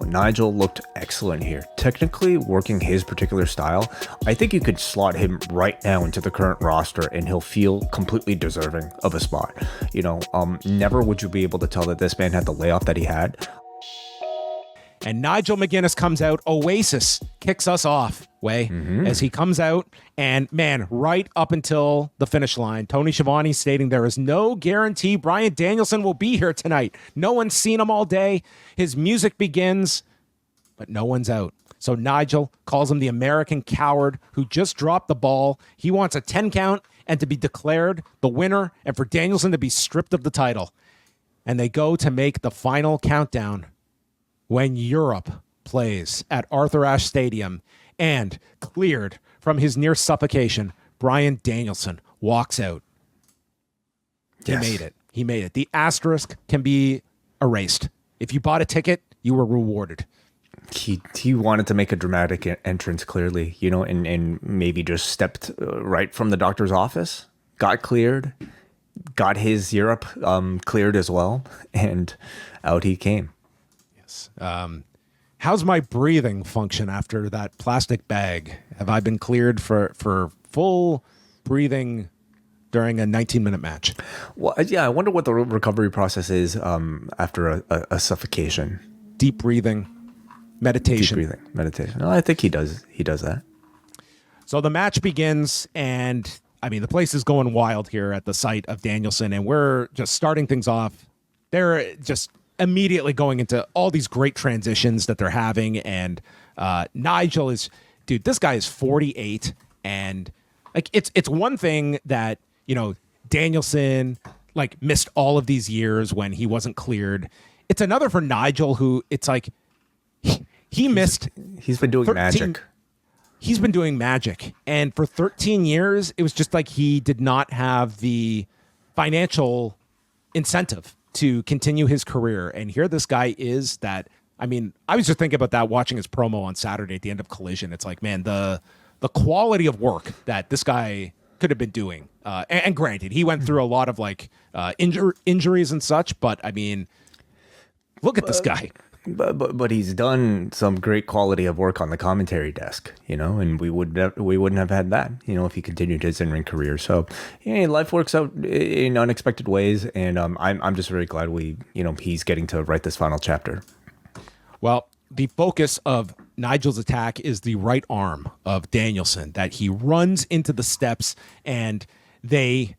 Nigel looked excellent here. Technically working his particular style, I think you could slot him right now into the current roster and he'll feel completely deserving of a spot. Never would you be able to tell that this man had the layoff that he had. And Nigel McGuinness comes out. Oasis kicks us off, as he comes out. And, man, right up until the finish line, Tony Schiavone stating there is no guarantee Bryan Danielson will be here tonight. No one's seen him all day. His music begins, but no one's out. So Nigel calls him the American coward who just dropped the ball. He wants a 10 count and to be declared the winner and for Danielson to be stripped of the title. And they go to make the final countdown when Europe plays at Arthur Ashe Stadium, and cleared from his near suffocation, Bryan Danielson walks out. Yes. He made it. The asterisk can be erased. If you bought a ticket, you were rewarded. He wanted to make a dramatic entrance, clearly, and maybe just stepped right from the doctor's office, got cleared, got his Europe cleared as well, and out he came. How's my breathing function after that plastic bag? Have I been cleared for full breathing during a 19-minute match? Well, yeah, I wonder what the recovery process is after a suffocation. Deep breathing, meditation. No, I think he does that. So the match begins, and the place is going wild here at the site of Danielson, and we're just starting things off. They're just immediately going into all these great transitions that they're having. And Nigel this guy is 48. And it's one thing that, Danielson missed all of these years when he wasn't cleared. It's another for Nigel who it's he missed. He's been doing magic. He's been doing magic. And for 13 years, it was just he did not have the financial incentive to continue his career. And here this guy is that, I was just thinking about that watching his promo on Saturday at the end of Collision. It's man, the quality of work that this guy could have been doing. And granted, he went through a lot of injuries and such, but look at this guy. But he's done some great quality of work on the commentary desk, and we wouldn't have had that, if he continued his in-ring career. So, life works out in unexpected ways, and I'm just very glad he's getting to write this final chapter. Well, the focus of Nigel's attack is the right arm of Danielson that he runs into the steps, and they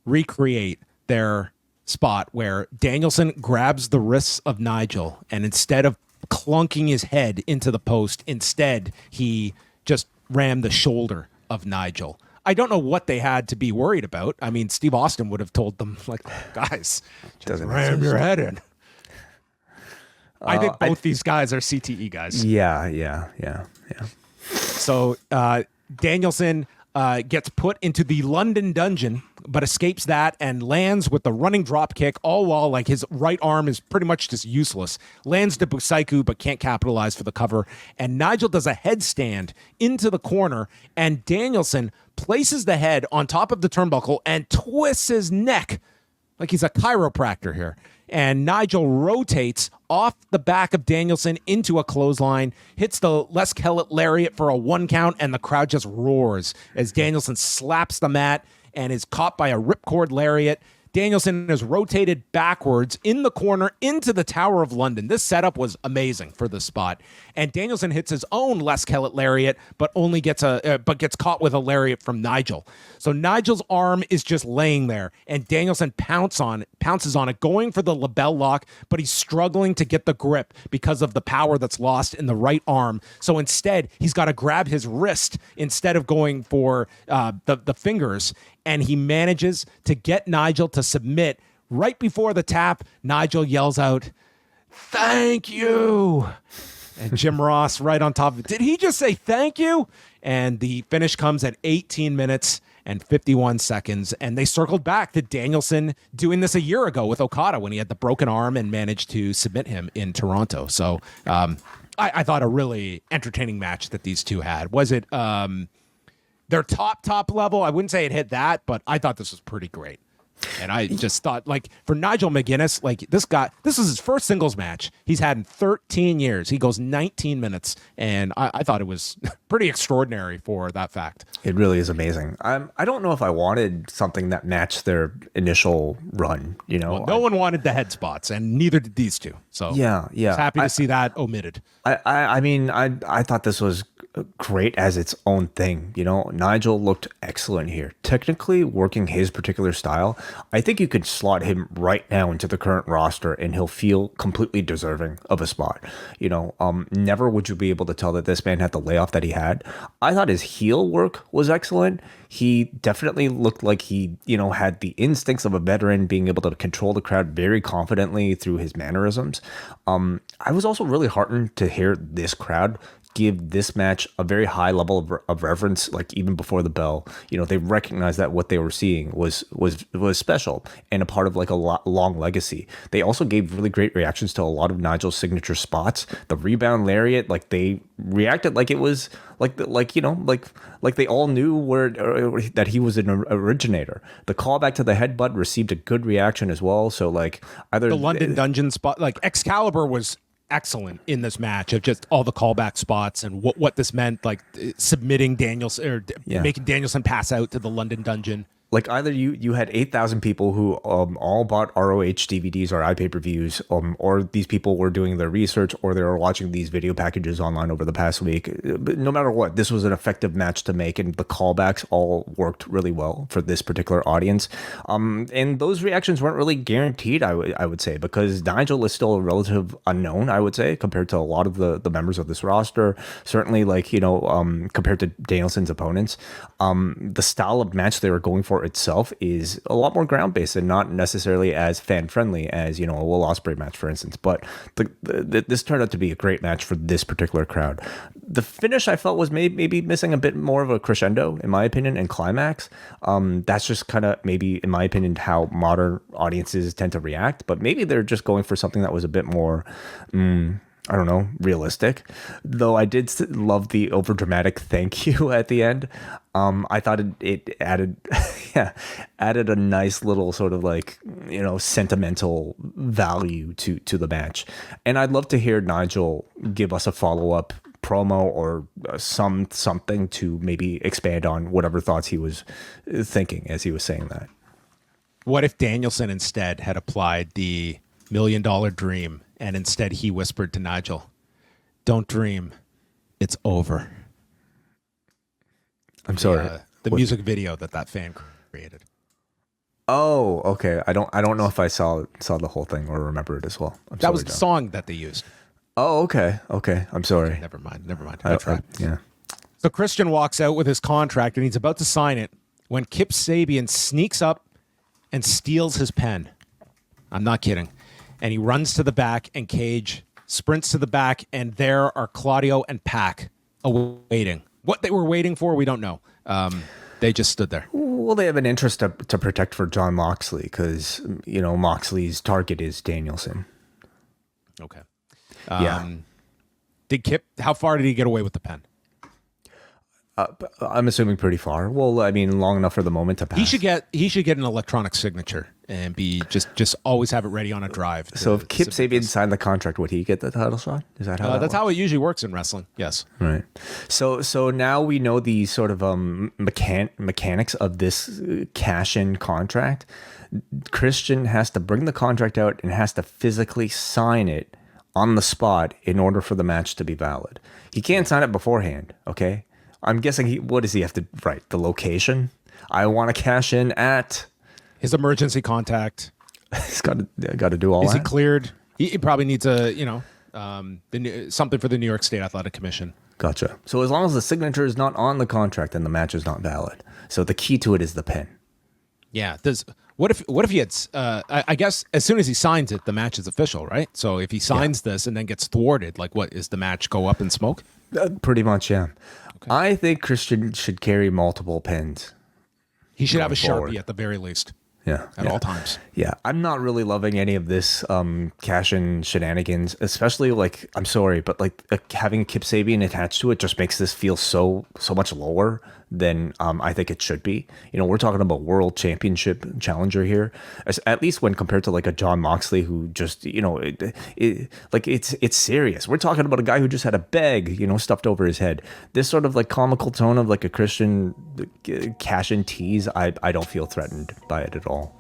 recreate their spot where Danielson grabs the wrists of Nigel, and instead of clunking his head into the post, instead he just rammed the shoulder of Nigel. I don't know what they had to be worried about. Steve Austin would have told them, guys, just ram your head in. I think both these guys are CTE guys. Yeah. So Danielson gets put into the London dungeon, but escapes that and lands with the running drop kick, all while his right arm is pretty much just useless. Lands to Busaiku, but can't capitalize for the cover. And Nigel does a headstand into the corner, and Danielson places the head on top of the turnbuckle and twists his neck like he's a chiropractor here. And Nigel rotates off the back of Danielson into a clothesline, hits the Les Kellett lariat for a 1 count, and the crowd just roars as Danielson slaps the mat and is caught by a ripcord lariat. Danielson is rotated backwards in the corner into the Tower of London. This setup was amazing for this spot. And Danielson hits his own Les Kellett lariat, but gets caught with a lariat from Nigel. So Nigel's arm is just laying there, and Danielson pounces on it, going for the label lock, but he's struggling to get the grip because of the power that's lost in the right arm. So instead, he's got to grab his wrist instead of going for the fingers. And he manages to get Nigel to submit. Right before the tap, Nigel yells out, "Thank you!" And Jim Ross right on top of it. Did he just say thank you? And the finish comes at 18 minutes and 51 seconds. And they circled back to Danielson doing this a year ago with Okada when he had the broken arm and managed to submit him in Toronto. So I thought a really entertaining match that these two had. Was it their top level? I wouldn't say it hit that, but I thought this was pretty great. And I just thought, like, for Nigel McGuinness, like, this is his first singles match he's had in 13 years. He goes 19 minutes, and I thought it was pretty extraordinary for that fact. It really is amazing. I don't know if I wanted something that matched their initial run. Well, no one wanted the head spots, and neither did these two. So Yeah. I was happy to see that omitted. I mean, I thought this was great as its own thing. Nigel looked excellent here. Technically, working his particular style, I think you could slot him right now into the current roster, and he'll feel completely deserving of a spot. Never would you be able to tell that this man had the layoff that he had. I thought his heel work was excellent. He definitely looked like he, had the instincts of a veteran, being able to control the crowd very confidently through his mannerisms. I was also really heartened to hear this crowd give this match a very high level of reverence, like even before the bell. They recognized that what they were seeing was special and a part of like a long legacy. They also gave really great reactions to a lot of Nigel's signature spots. The rebound lariat, like they reacted like it was like they all knew that he was an originator. The callback to the headbutt received a good reaction as well. So like either The London Dungeon spot, like Excalibur was excellent in this match of just all the callback spots and what this meant, like submitting Danielson or making Danielson pass out to the London Dungeon. Like either you had 8,000 people who all bought ROH DVDs or iPay-per-views, or these people were doing their research, or they were watching these video packages online over the past week. But no matter what, this was an effective match to make, and the callbacks all worked really well for this particular audience. And those reactions weren't really guaranteed, I would say, because Nigel is still a relative unknown, I would say, compared to a lot of the members of this roster. Certainly, compared to Danielson's opponents, the style of match they were going for itself is a lot more ground based and not necessarily as fan friendly as a Will Ospreay match, for instance. But this turned out to be a great match for this particular crowd. The finish I felt was maybe missing a bit more of a crescendo, in my opinion, and climax. That's just kind of maybe, in my opinion, how modern audiences tend to react. But maybe they're just going for something that was a bit more. I don't know, realistic. Though I did love the overdramatic thank you at the end. I thought it added, added a nice little sort of like, sentimental value to the match. And I'd love to hear Nigel give us a follow-up promo or something to maybe expand on whatever thoughts he was thinking as he was saying that. What if Danielson instead had applied the $1 Million Dream, and instead he whispered to Nigel, "Don't dream, it's over." I'm sorry. The music video that fan created. Oh, okay. I don't know if I saw the whole thing or remember it as well. That was the song that they used. Oh, okay. I'm sorry. Never mind. I tried. Yeah. So Christian walks out with his contract, and he's about to sign it when Kip Sabian sneaks up and steals his pen. I'm not kidding. And he runs to the back, and Cage sprints to the back, and there are Claudio and Pac awaiting. What they were waiting for, we don't know. They just stood there. Well, they have an interest to protect for John Moxley because, Moxley's target is Danielson. Okay. Yeah. How far did he get away with the pen? I'm assuming pretty far. Well, I mean, long enough for the moment to pass. He should get an electronic signature and be just always have it ready on a drive. So if Kip Sabian signed the contract, would he get the title shot? Is that how that's how it usually works in wrestling? Yes. Right. So now we know the sort of mechanics of this cash-in contract. Christian has to bring the contract out and has to physically sign it on the spot in order for the match to be valid. He can't sign it beforehand. Okay. I'm guessing what does he have to write? The location? I want to cash in at his emergency contact. He's got to do all that. Is he cleared? He probably needs something for the New York State Athletic Commission. Gotcha. So as long as the signature is not on the contract, then the match is not valid. So the key to it is the pen. Yeah. What if he had? I guess as soon as he signs it, the match is official, right? So if he signs this and then gets thwarted, like what is the match go up in smoke? Pretty much, yeah. Okay. I think Christian should carry multiple pens. He should have a Sharpie at the very least. Yeah. at all times. Yeah, I'm not really loving any of this cash-in shenanigans, especially like, I'm sorry, but like having Kip Sabian attached to it just makes this feel so much lower than I think it should be. You know, we're talking about world championship challenger here, at least when compared to like a John Moxley who just, you know, like it's serious. We're talking about a guy who just had a bag, you know, stuffed over his head. This sort of like comical tone of like a Christian cash-in tease, I don't feel threatened by it at all.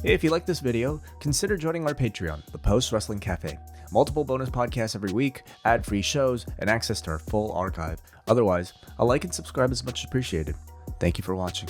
If you like this video, consider joining our Patreon, the Post Wrestling Cafe. Multiple bonus podcasts every week, ad-free shows, and access to our full archive. Otherwise, a like and subscribe is much appreciated. Thank you for watching.